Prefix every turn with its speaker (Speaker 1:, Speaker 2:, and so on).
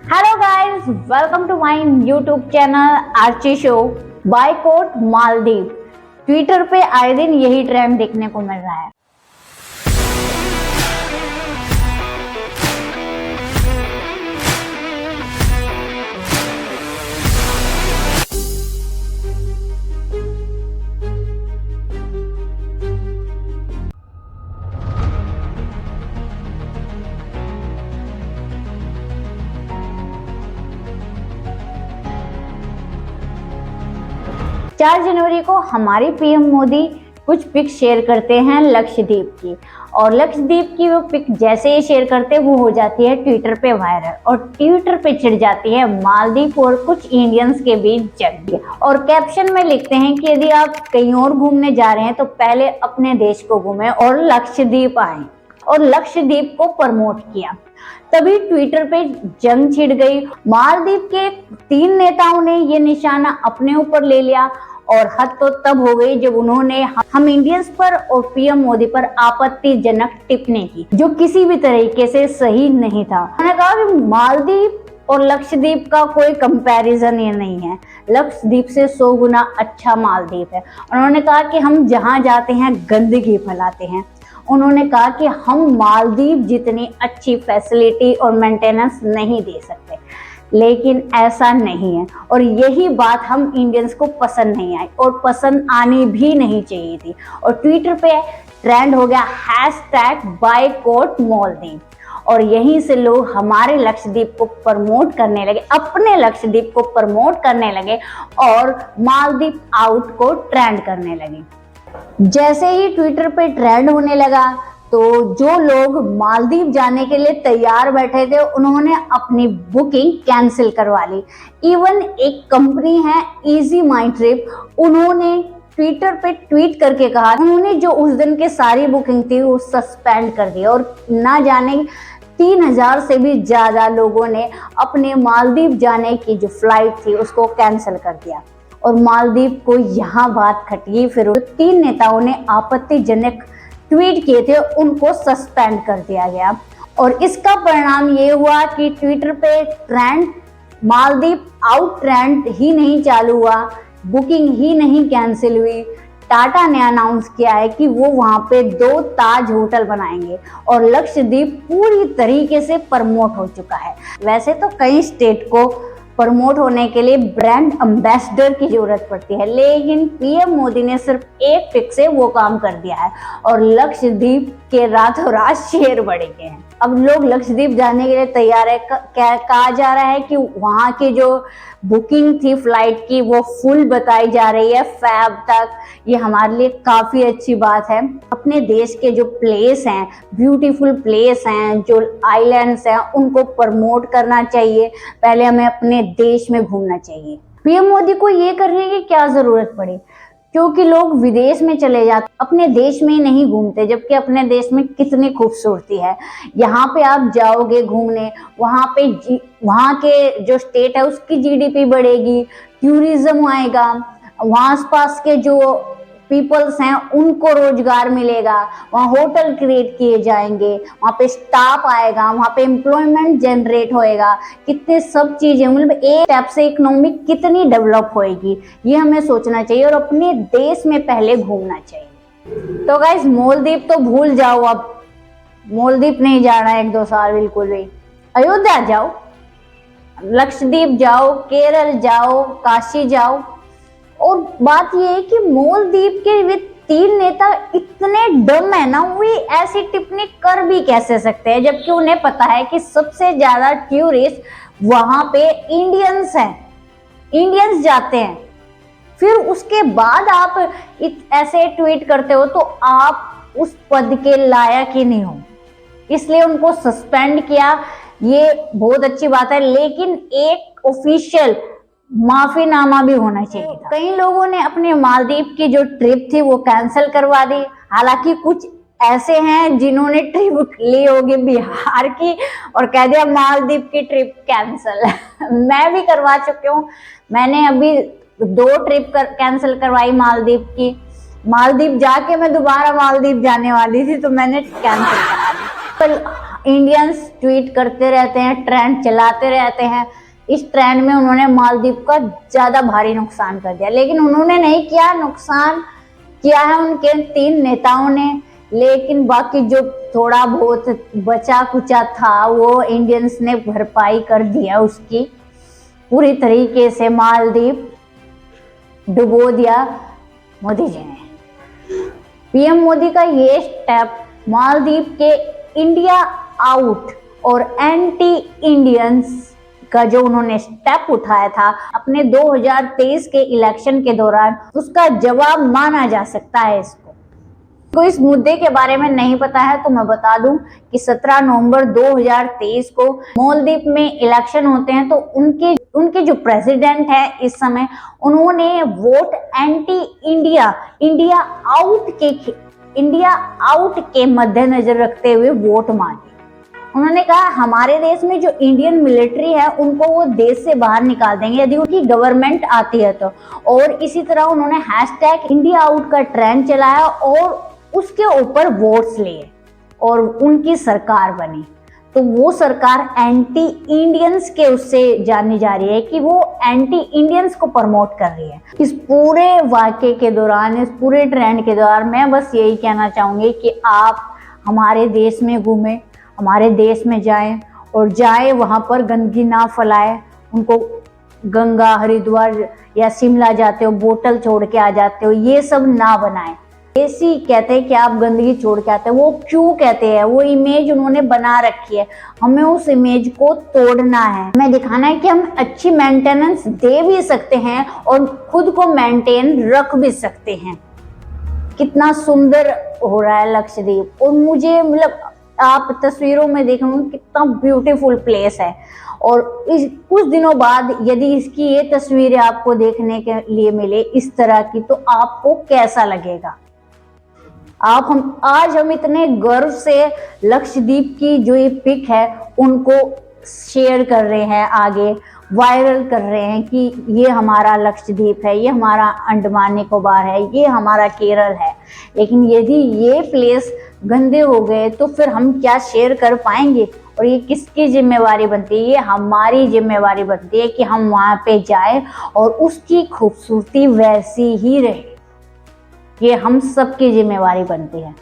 Speaker 1: Hello guys, welcome to my YouTube channel Archie show. Boycott Maldives. Twitter पे आए दिन यही ट्रेंड देखने को मिल रहा है। चार जनवरी को हमारे पीएम मोदी कुछ पिक शेयर करते हैं लक्षद्वीप की, और लक्षद्वीप की वो पिक जैसे ही शेयर करते हैं वो हो जाती है ट्विटर पे वायरल, और ट्विटर पे छिड़ जाती है मालदीव और कुछ इंडियंस के बीच जंग। और कैप्शन में लिखते हैं कि यदि आप कहीं और घूमने जा रहे हैं तो पहले अपने देश को घूमें और लक्षद्वीप आए, और लक्षद्वीप को प्रमोट किया। तभी ट्विटर पे जंग छिड़ गई। मालदीव के 3 नेताओं ने ये निशाना अपने ऊपर ले लिया, और हद तो तब हो गई जब उन्होंने हम इंडियंस पर और पीएम मोदी पर आपत्तिजनक टिप्पणी की, जो किसी भी तरीके से सही नहीं था। उन्होंने कहा कि मालदीव और लक्षद्वीप का कोई कंपैरिजन ये नहीं है, लक्षद्वीप से 100 गुना अच्छा मालदीव है। उन्होंने कहा कि हम जहां जाते हैं गंदगी फैलाते हैं। उन्होंने कहा कि हम मालदीव जितनी अच्छी फैसिलिटी और मेंटेनेंस नहीं दे सकते, लेकिन ऐसा नहीं है, और यही बात हम इंडियंस को पसंद नहीं आई और पसंद आनी भी नहीं चाहिए थी। और ट्विटर पे ट्रेंड हो गया #बायकॉट मालदीव, और यहीं से लोग हमारे लक्षद्वीप को प्रमोट करने लगे, अपने लक्षद्वीप को प्रमोट करने लगे और मालदीव आउट को ट्रेंड करने लगे। जैसे ही ट्विटर पे ट्रेंड होने लगा तो जो लोग मालदीव जाने के लिए तैयार बैठे थे उन्होंने अपनी बुकिंग कैंसिल करवा ली। इवन एक कंपनी है इजी माइंड ट्रिप, उन्होंने ट्विटर पे ट्वीट करके कहा उन्होंने जो उस दिन की सारी बुकिंग थी वो सस्पेंड कर दी, और ना जाने 3000 से भी ज्यादा लोगों ने अपने मालदीव जाने की जो फ्लाइट थी उसको कैंसिल कर दिया। और मालदीव को यहाँ बात खटी, फिर 3 नेताओं ने आपत्तिजनक ट्वीट किए थे उनको सस्पेंड कर दिया गया। और इसका परिणाम ये हुआ कि ट्विटर पे ट्रेंड मालदीव आउट ट्रेंड ही नहीं चालू हुआ, बुकिंग ही नहीं कैंसिल हुई। टाटा ने अनाउंस किया है कि वो वहां पे 2 ताज होटल बनाएंगे, और लक्षद्वीप पूरी तरीके से प्रमोट हो चुका है। वैसे तो कई स्टेट को प्रमोट होने के लिए ब्रांड एम्बेसडर की जरूरत पड़ती है, लेकिन पीएम मोदी ने सिर्फ एक पिक से वो काम कर दिया है, और लक्षद्वीप के रातों रात शेयर बढ़ गए हैं। अब लोग लक्षद्वीप जाने के लिए तैयार है। कहा जा रहा है कि वहां की जो बुकिंग थी फ्लाइट की वो फुल बताई जा रही है फ़ेब तक। ये हमारे लिए काफी अच्छी बात है। अपने देश के जो प्लेस हैं, ब्यूटीफुल प्लेस हैं, जो आइलैंड्स हैं, उनको प्रमोट करना चाहिए। पहले हमें अपने देश में घूमना चाहिए। पीएम मोदी को ये करने की क्या जरूरत पड़ी, क्योंकि लोग विदेश में चले जाते, अपने देश में ही नहीं घूमते, जबकि अपने देश में कितनी खूबसूरती है। यहाँ पे आप जाओगे घूमने, वहाँ के जो स्टेट है उसकी जीडीपी बढ़ेगी, टूरिज्म आएगा, वहाँ आसपास के जो पीपल्स हैं उनको रोजगार मिलेगा, वहाँ होटल क्रिएट किए जाएंगे, वहाँ पे स्टाफ आएगा, वहाँ पे एम्प्लॉयमेंट जनरेट होएगा, कितने सब चीजें, मतलब एक स्टेप से इकोनॉमी कितनी डेवलप होएगी, ये हमें सोचना चाहिए और अपने देश में पहले घूमना चाहिए। तो गाइस, मालदीव तो भूल जाओ, अब मालदीव नहीं जाना है 1-2 साल बिल्कुल भी। अयोध्या जाओ, लक्षद्वीप जाओ, केरल जाओ, काशी जाओ। और बात ये है कि मालदीव के वे 3 नेता इतने डम है ना, वे ऐसी टिप्पणी कर भी कैसे सकते हैं, जबकि उन्हें पता है कि सबसे ज्यादा टूरिस्ट वहां पे इंडियंस हैं, इंडियंस जाते हैं। फिर उसके बाद आप ऐसे ट्वीट करते हो तो आप उस पद के लायक ही नहीं हो, इसलिए उनको सस्पेंड किया। ये बहुत अच्छी बात है, लेकिन एक ऑफिशियल माफीनामा भी होना चाहिए था। कई लोगों ने अपने मालदीव की जो ट्रिप थी वो कैंसिल करवा दी। हालांकि कुछ ऐसे हैं जिन्होंने ट्रिप ली होगी बिहार की और कह दिया मालदीव की ट्रिप कैंसिल। मैं भी करवा चुकी हूँ। मैंने अभी 2 ट्रिप कैंसिल करवाई मालदीव की। मालदीव जाके मैं दोबारा मालदीव जाने वाली थी तो मैंने कैंसिल करा दी। इंडियंस ट्वीट करते रहते हैं, ट्रेंड चलाते रहते हैं। इस ट्रेंड में उन्होंने मालदीव का ज्यादा भारी नुकसान कर दिया, लेकिन उन्होंने नहीं किया, नुकसान किया है उनके 3 नेताओं ने। लेकिन बाकी जो थोड़ा बहुत बचा कुचा था वो इंडियंस ने भरपाई कर दिया उसकी। पूरी तरीके से मालदीव डुबो दिया मोदी जी ने। पीएम मोदी का ये स्टेप मालदीव के इंडिया आउट और एंटी इंडियंस का जो उन्होंने स्टेप उठाया था अपने 2023 के इलेक्शन के दौरान, उसका जवाब माना जा सकता है इसको। तो इस मुद्दे के बारे में नहीं पता है तो मैं बता दूं कि 17 नवंबर 2023 को मालदीव में इलेक्शन होते हैं, तो उनके जो प्रेसिडेंट है इस समय, उन्होंने वोट एंटी इंडिया आउट के मद्देनजर रखते हुए वोट मांगे। उन्होंने कहा हमारे देश में जो इंडियन मिलिट्री है उनको वो देश से बाहर निकाल देंगे यदि उनकी गवर्नमेंट आती है तो। और इसी तरह उन्होंने हैशटैग इंडिया आउट का ट्रेंड चलाया और उसके ऊपर वोट्स लिए और उनकी सरकार बनी। तो वो सरकार एंटी इंडियंस के उससे जानी जा रही है कि वो एंटी इंडियंस को प्रमोट कर रही है। इस पूरे वाक़े के दौरान, इस पूरे ट्रेंड के दौरान मैं बस यही कहना चाहूंगी कि आप हमारे देश में घूमें, हमारे देश में जाएं और वहां पर गंदगी ना फैलाएं। उनको गंगा, हरिद्वार या शिमला जाते हो बोतल छोड़ के आ जाते हो, ये सब ना बनाएं। ऐसी कहते हैं कि आप गंदगी छोड़ के आते हैं, वो क्यों कहते हैं? वो इमेज उन्होंने बना रखी है, हमें उस इमेज को तोड़ना है। हमें दिखाना है कि हम अच्छी मेंटेनेंस दे भी सकते हैं और खुद को मेंटेन रख भी सकते हैं। कितना सुंदर हो रहा है लक्षद्वीप, और मुझे मतलब आप तस्वीरों में देखोगे कितना ब्यूटीफुल प्लेस है। और कुछ दिनों बाद यदि इसकी ये तस्वीरें आपको देखने के लिए मिले इस तरह की, तो आपको कैसा लगेगा? आज हम इतने गर्व से लक्षद्वीप की जो ये पिक है उनको शेयर कर रहे हैं, आगे वायरल कर रहे हैं कि ये हमारा लक्षद्वीप है, ये हमारा अंडमान निकोबार है, ये हमारा केरल है। लेकिन यदि ये प्लेस गंदे हो गए तो फिर हम क्या शेयर कर पाएंगे? और ये किसकी जिम्मेवारी बनती है? ये हमारी जिम्मेवारी बनती है कि हम वहाँ पे जाएं और उसकी खूबसूरती वैसी ही रहे। ये हम सबकी जिम्मेवारी बनती है।